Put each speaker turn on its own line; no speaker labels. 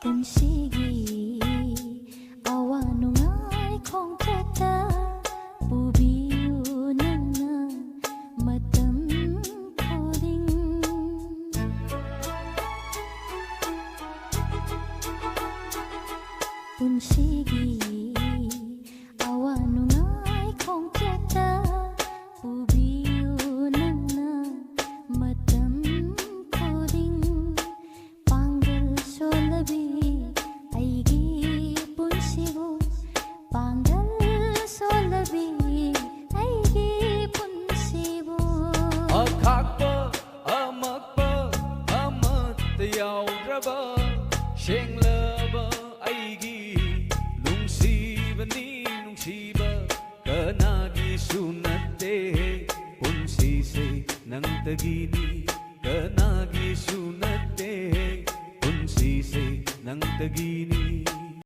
ꯄꯨꯟꯁꯤꯒꯤ ꯑꯋꯥ ꯅꯨꯡꯉꯥꯏ ꯈꯣꯡꯆꯠꯇ ꯄꯨꯕꯤꯌꯨ ꯅꯪꯅ ꯃꯇꯝ ꯈꯨꯗꯤꯡ ꯄꯨꯟꯁꯤꯒꯤ ꯑꯋꯥ ꯅꯨꯡꯉꯥꯏ ꯈꯣꯡꯆꯠꯇ ꯄꯨꯕꯤꯌꯨ ꯅꯪꯅ ꯃꯇꯝ ꯈꯨꯗꯤꯡ ꯄꯥꯡꯒꯜ ꯁꯣꯜꯂꯕꯤ ꯑꯩꯒꯤ ꯄꯨꯟꯁꯤꯕꯨ ꯄꯥꯡꯒꯜ ꯁꯣꯜꯂꯕꯤ ꯑꯩꯒꯤ ꯄꯨꯟꯁꯤꯕꯨ
ꯑꯈꯥꯛꯄ ꯑꯃꯛꯄ ꯑꯃꯠꯇ ꯌꯥꯎꯗ꯭ꯔꯕ ꯁꯦꯡꯂꯕ ꯑꯩꯒꯤ ꯅꯨꯡꯁꯤꯕꯅꯤ ꯅꯨꯡꯁꯤꯕ ꯀꯅꯥꯒꯤꯁꯨ ꯅꯠꯇꯦ ꯄꯨꯟꯁꯤꯁꯦ ꯅꯪꯇꯒꯤꯅꯤ ꯀꯅꯥꯒꯤꯁꯨ ꯅꯠꯇꯦ ꯄꯨꯟꯁꯤꯁꯦ ꯅꯪꯇꯒꯤꯅꯤ